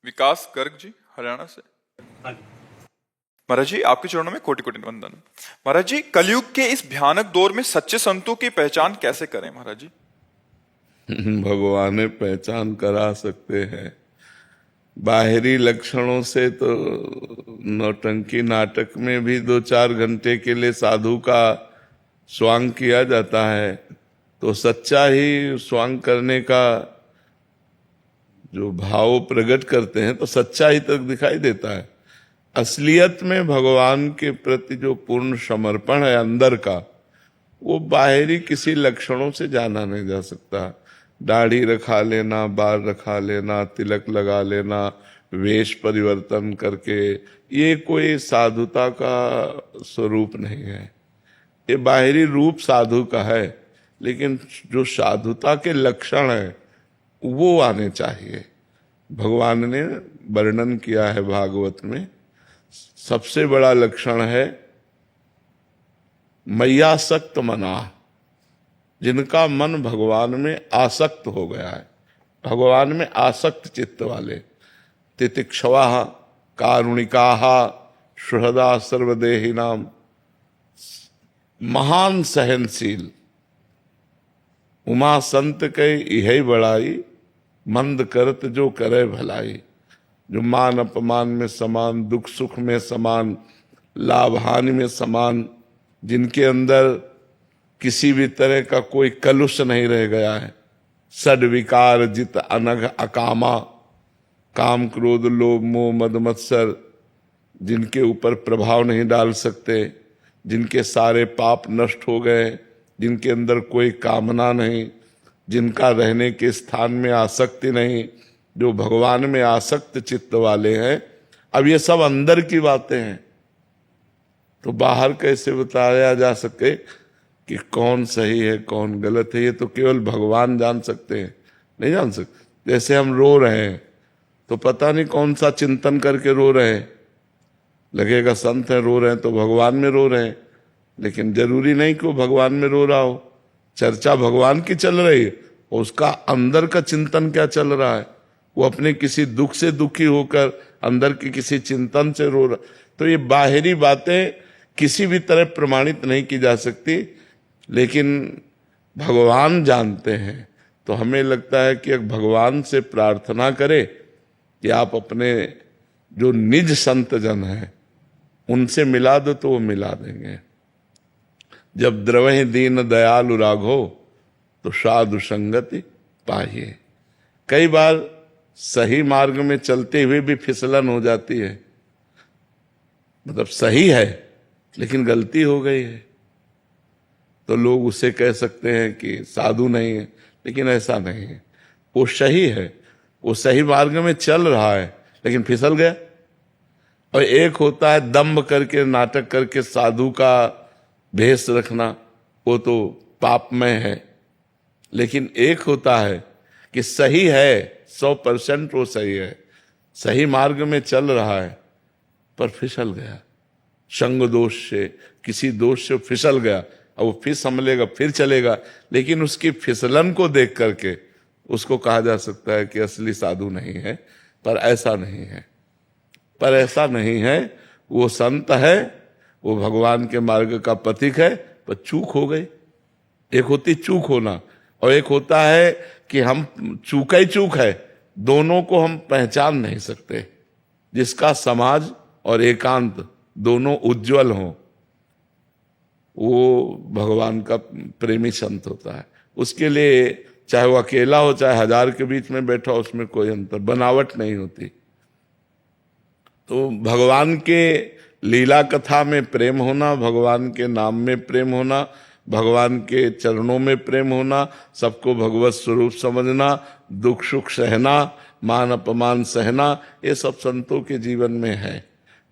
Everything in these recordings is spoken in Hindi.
विकास गर्ग जी हरियाणा से। हाँ जी। महाराज जी आपके चरणों में कोटि कोटि वंदन। महाराज जी कलयुग के इस भयानक दौर में सच्चे संतों की पहचान कैसे करें महाराज जी? भगवान पहचान करा सकते हैं। बाहरी लक्षणों से तो नौटंकी नाटक में भी 2-4 घंटे के लिए साधु का स्वांग किया जाता है, तो सच्चा ही स्वांग करने का जो भाव प्रकट करते हैं तो सच्चा ही तक दिखाई देता है। असलियत में भगवान के प्रति जो पूर्ण समर्पण है अंदर का, वो बाहरी किसी लक्षणों से जाना नहीं जा सकता। दाढ़ी रखा लेना, बाल रखा लेना, तिलक लगा लेना, वेश परिवर्तन करके, ये कोई साधुता का स्वरूप नहीं है। ये बाहरी रूप साधु का है, लेकिन जो साधुता के लक्षण है वो आने चाहिए। भगवान ने वर्णन किया है भागवत में, सबसे बड़ा लक्षण है मय्यासक्त मना, जिनका मन भगवान में आसक्त हो गया है, भगवान में आसक्त चित्त वाले। तितिक्षवा कारुणिका सुहृदा सर्वदेहिनाम, महान सहनशील। उमा संत के यही बड़ाई, मंद करत जो करे भलाई। जो मान अपमान में समान, दुख सुख में समान, लाभ हानि में समान, जिनके अंदर किसी भी तरह का कोई कलुष नहीं रह गया है। सड विकार जित अनघ अकामा, काम क्रोध लोभ मोह मद मत्सर जिनके ऊपर प्रभाव नहीं डाल सकते, जिनके सारे पाप नष्ट हो गए, जिनके अंदर कोई कामना नहीं, जिनका रहने के स्थान में आसक्ति नहीं, जो भगवान में आसक्त चित्त वाले हैं। अब ये सब अंदर की बातें हैं, तो बाहर कैसे बताया जा सके कि कौन सही है कौन गलत है? ये तो केवल भगवान जान सकते हैं, नहीं जान सकते। जैसे हम रो रहे हैं तो पता नहीं कौन सा चिंतन करके रो रहे हैं। लगेगा संत है रो रहे हैं तो भगवान में रो रहे हैं, लेकिन जरूरी नहीं कि वो भगवान में रो रहा हो। चर्चा भगवान की चल रही है, उसका अंदर का चिंतन क्या चल रहा है, वो अपने किसी दुख से दुखी होकर अंदर के किसी चिंतन से रो रहा। तो ये बाहरी बातें किसी भी तरह प्रमाणित नहीं की जा सकती, लेकिन भगवान जानते हैं। तो हमें लगता है कि भगवान से प्रार्थना करें कि आप अपने जो निज संत जन हैं उनसे मिला दो, तो वो मिला देंगे। जब द्रवहि दीन दयालु राघो, तो साधु संगति पाइए। कई बार सही मार्ग में चलते हुए भी फिसलन हो जाती है, मतलब सही है लेकिन गलती हो गई है, तो लोग उसे कह सकते हैं कि साधु नहीं है, लेकिन ऐसा नहीं है। वो सही है, वो सही मार्ग में चल रहा है, लेकिन फिसल गया। और एक होता है दंभ करके नाटक करके साधु का भेष रखना, वो तो पापमय है। लेकिन एक होता है कि सही है, 100% वो सही है, सही मार्ग में चल रहा है, पर फिसल गया संग दोष से, किसी दोष से फिसल गया। अब वो फिर संभलेगा, फिर चलेगा, लेकिन उसकी फिसलन को देख करके उसको कहा जा सकता है कि असली साधु नहीं है। पर ऐसा नहीं है, पर ऐसा नहीं है। वो संत है, वो भगवान के मार्ग का पथिक है, पर चूक हो गई। एक होती चूक होना, और एक होता है कि हम चूक ही चूक है, दोनों को हम पहचान नहीं सकते। जिसका समाज और एकांत दोनों उज्जवल हों, वो भगवान का प्रेमी संत होता है। उसके लिए चाहे वो अकेला हो चाहे 1000 के बीच में बैठा हो, उसमें कोई अंतर बनावट नहीं होती। तो भगवान के लीला कथा में प्रेम होना, भगवान के नाम में प्रेम होना, भगवान के चरणों में प्रेम होना, सबको भगवत स्वरूप समझना, दुख सुख सहना, मान अपमान सहना, ये सब संतों के जीवन में है।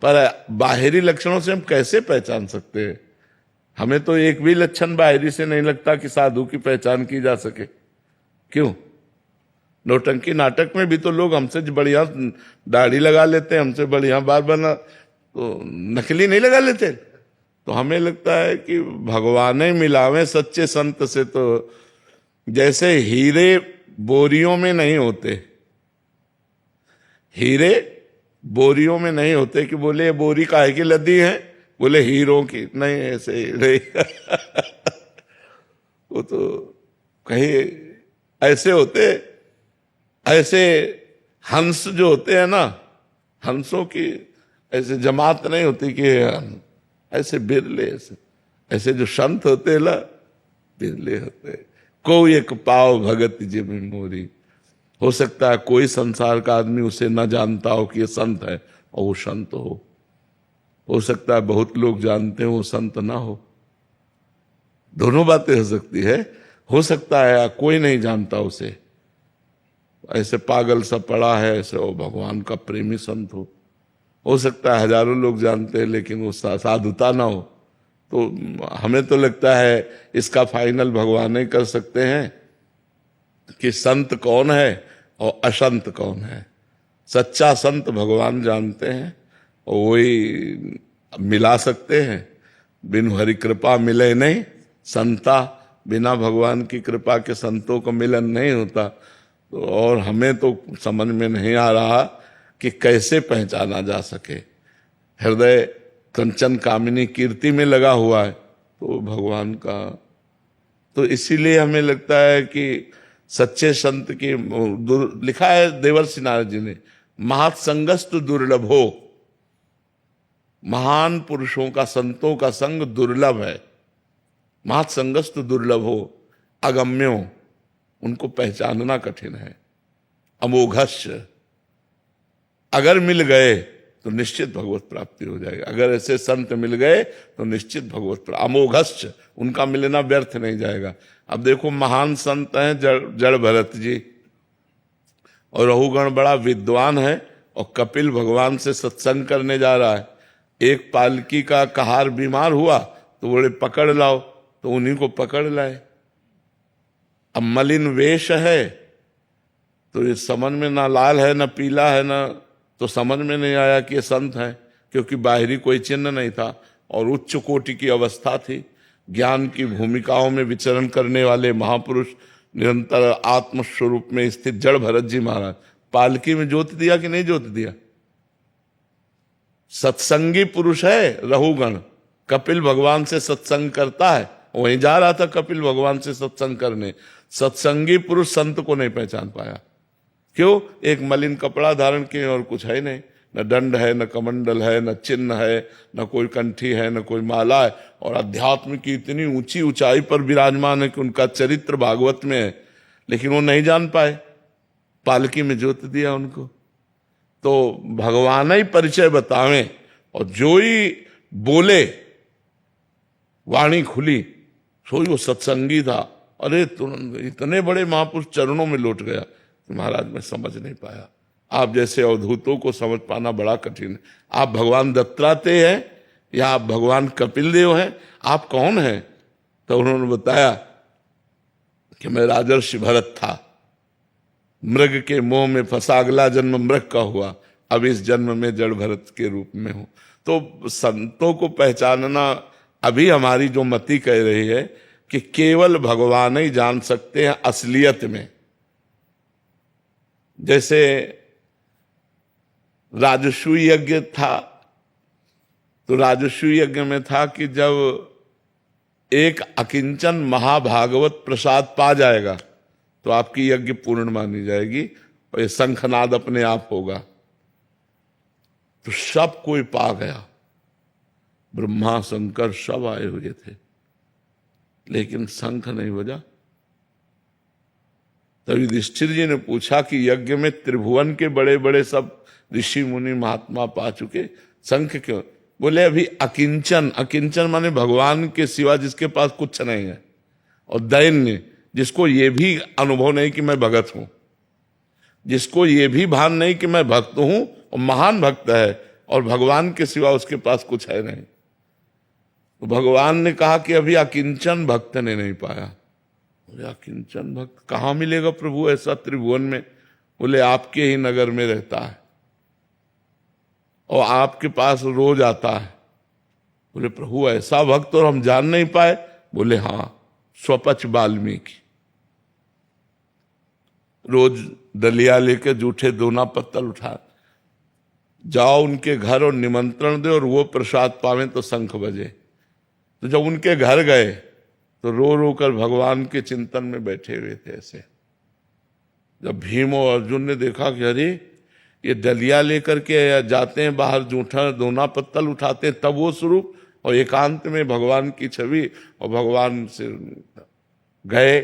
पर बाहरी लक्षणों से हम कैसे पहचान सकते हैं? हमें तो एक भी लक्षण बाहरी से नहीं लगता कि साधु की पहचान की जा सके। क्यों? नौटंकी नाटक में भी तो लोग हमसे बढ़िया दाढ़ी लगा लेते हैं, हमसे बढ़िया बाल बना, तो नकली नहीं लगा लेते। तो हमें लगता है कि भगवान मिलावे सच्चे संत से। तो जैसे हीरे बोरियों में नहीं होते, हीरे बोरियों में नहीं होते कि बोले ये बोरी काहे की लदी है, बोले हीरों की, नहीं ऐसे हीरे वो तो कहीं ऐसे होते, ऐसे हंस जो होते हैं ना, हंसों की ऐसे जमात नहीं होती कि ऐसे बिरले, ऐसे जो संत होते हैं ना बिरले होते। कोई एक पाव भगत जिम मोरी, हो सकता है कोई संसार का आदमी उसे न जानता हो कि ये संत है और वो संत हो सकता है बहुत लोग जानते हो वो संत ना हो, दोनों बातें हो सकती है। हो सकता है कोई नहीं जानता उसे, ऐसे पागल सा पड़ा है ऐसे वो भगवान का प्रेमी संत हो सकता है हजारों लोग जानते हैं लेकिन वो साधुता ना हो। तो हमें तो लगता है इसका फाइनल भगवान ही कर सकते हैं कि संत कौन है और असंत कौन है। सच्चा संत भगवान जानते हैं और वही मिला सकते हैं। बिन हरि कृपा मिले नहीं संता, बिना भगवान की कृपा के संतों को मिलन नहीं होता। तो और हमें तो समझ में नहीं आ रहा कि कैसे पहचाना जा सके। हृदय कंचन कामिनी कीर्ति में लगा हुआ है तो भगवान का, तो इसीलिए हमें लगता है कि सच्चे संत की लिखा है देवर्षि नारद जी ने, महत्संगस्तु दुर्लभो, महान पुरुषों का संतों का संग दुर्लभ है। महत्संगस्तु दुर्लभो अगम्यो, उनको पहचानना कठिन है। अमोघस्य, अगर मिल गए तो निश्चित भगवत प्राप्ति हो जाएगी। अगर ऐसे संत मिल गए तो निश्चित भगवत प्राप्ति। अमोघस्य, उनका मिलना व्यर्थ नहीं जाएगा। अब देखो महान संत हैं जड़ भरत जी, और रहुगण बड़ा विद्वान है और कपिल भगवान से सत्संग करने जा रहा है। एक पालकी का कहार बीमार हुआ तो बोले पकड़ लाओ, तो उन्हीं को पकड़ लाए। अब मलिन वेश है तो ये समझ में ना लाल है ना पीला है ना, तो समझ में नहीं आया कि ये संत है, क्योंकि बाहरी कोई चिन्ह नहीं था और उच्च कोटि की अवस्था थी। ज्ञान की भूमिकाओं में विचरण करने वाले महापुरुष, निरंतर आत्मस्वरूप में स्थित जड़ भरत जी महाराज, पालकी में जोत दिया कि नहीं जोत दिया। सत्संगी पुरुष है रहुगण, कपिल भगवान से सत्संग करता है, वहीं जा रहा था कपिल भगवान से सत्संग करने। सत्संगी पुरुष संत को नहीं पहचान पाया। क्यों? एक मलिन कपड़ा धारण किए और कुछ है नहीं, न दंड है, न कमंडल है, न चिन्ह है, न कोई कंठी है, न कोई माला है, और अध्यात्म की इतनी ऊंची ऊंचाई पर विराजमान है कि उनका चरित्र भागवत में है, लेकिन वो नहीं जान पाए। पालकी में जोत दिया उनको। तो भगवान ही परिचय बतावें और जो ही बोले वाणी खुली, सोई वो सत्संगी था। अरे तुरंत इतने बड़े महापुरुष चरणों में लौट गया कि महाराज मैं समझ नहीं पाया। आप जैसे अवधूतों को समझ पाना बड़ा कठिन है। आप भगवान दत्तात्रेय हैं या आप भगवान कपिल देव हैं, आप कौन हैं? तो उन्होंने बताया कि मैं राजर्षि भरत था, मृग के मोह में फंसा, अगला जन्म मृग का हुआ, अब इस जन्म में जड़ भरत के रूप में हूं। तो संतों को पहचानना अभी हमारी जो मति कह रही है कि केवल भगवान ही जान सकते हैं असलियत में। जैसे राजस्व यज्ञ था, तो राजस्व यज्ञ में था कि जब एक अकिंचन महाभागवत प्रसाद पा जाएगा तो आपकी यज्ञ पूर्ण मानी जाएगी और ये शंखनाद अपने आप होगा। तो सब कोई पा गया, ब्रह्मा शंकर सब आए हुए थे, लेकिन शंख नहीं बजा। तभी युधिष्ठिर जी ने पूछा कि यज्ञ में त्रिभुवन के बड़े बड़े सब ऋषि मुनि महात्मा पा चुके, शंख क्यों? बोले अभी अकिंचन, अकिंचन माने भगवान के सिवा जिसके पास कुछ नहीं है, और दैन्य जिसको ये भी अनुभव नहीं कि मैं भगत हूं, जिसको ये भी भान नहीं कि मैं भक्त हूं और महान भक्त है और भगवान के सिवा उसके पास कुछ है नहीं। तो भगवान ने कहा कि अभी अकिंचन भक्त ने नहीं पाया। बोले अकिंचन भक्त कहां मिलेगा प्रभु ऐसा त्रिभुवन में? बोले आपके ही नगर में रहता है और आपके पास रोज आता है। बोले प्रभु ऐसा भक्त और हम जान नहीं पाए? बोले हां, स्वपच वाल्मीकि, रोज दलिया लेकर जूठे दोना पत्तल उठा जाओ उनके घर और निमंत्रण दे और वो प्रसाद पावे तो शंख बजे। तो जब उनके घर गए तो रो रो कर भगवान के चिंतन में बैठे हुए थे ऐसे। जब भीम और अर्जुन ने देखा कि अरे ये डलिया लेकर के जाते हैं बाहर, जूठा दोना पत्तल उठाते हैं, तब वो स्वरूप और एकांत में भगवान की छवि, और भगवान से गए,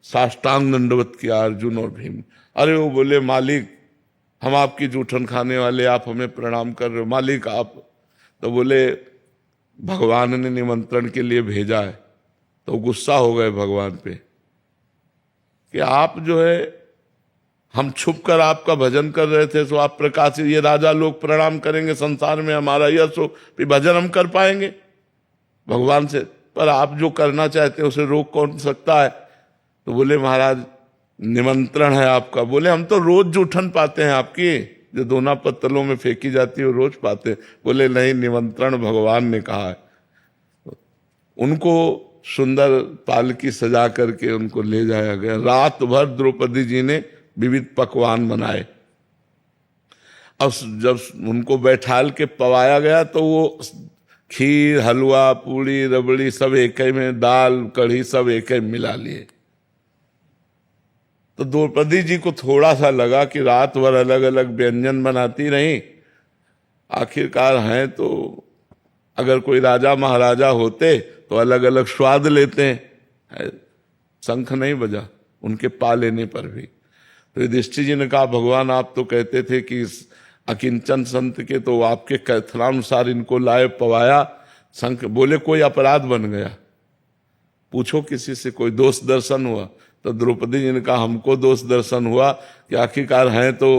साष्टांग दंडवत किया अर्जुन और भीम। अरे वो बोले मालिक हम आपकी जूठन खाने वाले, आप हमें प्रणाम कर रहे हो मालिक आप। तो बोले भगवान ने निमंत्रण के लिए भेजा है। तो गुस्सा हो गए भगवान पे कि आप जो है, हम छुप कर आपका भजन कर रहे थे तो आप प्रकाशित, ये राजा लोग प्रणाम करेंगे संसार में, हमारा यश हो, फिर भजन हम कर पाएंगे भगवान से, पर आप जो करना चाहते हैं उसे रोक कौन सकता है। तो बोले महाराज निमंत्रण है आपका। बोले हम तो रोज जूठन पाते हैं आपकी, जो दोना पत्तलों में फेंकी जाती है वो रोज पाते हैं। बोले नहीं, निमंत्रण भगवान ने कहा है। उनको सुंदर पालकी सजा करके उनको ले जाया गया। रात भर द्रौपदी जी ने विविध पकवान बनाए। अब जब उनको बैठाल के पवाया गया तो वो खीर, हलवा, पूड़ी, रबड़ी सब एक ही में, दाल, कढ़ी सब एक ही मिला लिए। तो द्रौपदी जी को थोड़ा सा लगा कि रात भर अलग अलग व्यंजन बनाती रही, आखिरकार हैं तो अगर कोई राजा महाराजा होते तो अलग अलग स्वाद लेते हैं। शंख नहीं बजा उनके पा लेने पर भी। तो युधिष्ठिर जी ने कहा भगवान आप तो कहते थे कि इस अकिंचन संत के, तो आपके कथनानुसार इनको लाए पवाया, शंख। बोले कोई अपराध बन गया, पूछो किसी से कोई दोष दर्शन हुआ। तो द्रौपदी जी ने कहा हमको दोष दर्शन हुआ कि आखिरकार हैं तो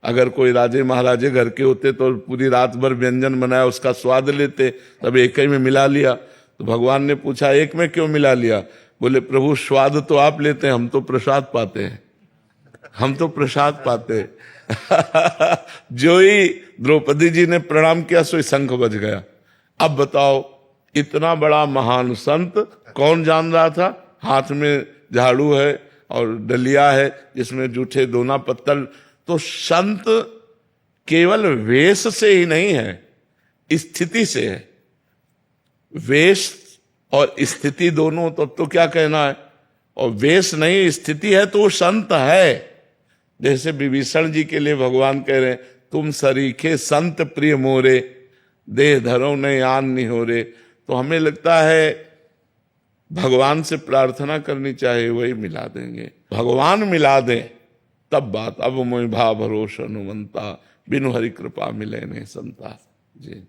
अगर कोई राजे महाराजे घर के होते तो पूरी रात भर व्यंजन बनाया, उसका स्वाद लेते, तब एक ही में मिला लिया। तो भगवान ने पूछा एक में क्यों मिला लिया। बोले प्रभु स्वाद तो आप लेते हैं, हम तो प्रसाद पाते हैं, हम तो प्रसाद पाते हैं। जो ही द्रौपदी जी ने प्रणाम किया सो शंख बज गया। अब बताओ इतना बड़ा महान संत कौन जान रहा था, हाथ में झाड़ू है और डलिया है जिसमें जूठे दोना पत्तल। तो संत केवल वेश से ही नहीं है, स्थिति से है। वेश और स्थिति दोनों, तो क्या कहना है। और वेश नहीं स्थिति है तो वो संत है। जैसे विभीषण जी के लिए भगवान कह रहे हैं तुम सरीखे संत प्रिय मोरे, देह धरो न आन निहोरे। तो हमें लगता है भगवान से प्रार्थना करनी चाहिए, वही मिला देंगे। भगवान मिला दें तब बात। अब मोहि भा भरोस हनुमंता, बिनु हरि कृपा मिले नहीं संता। जी।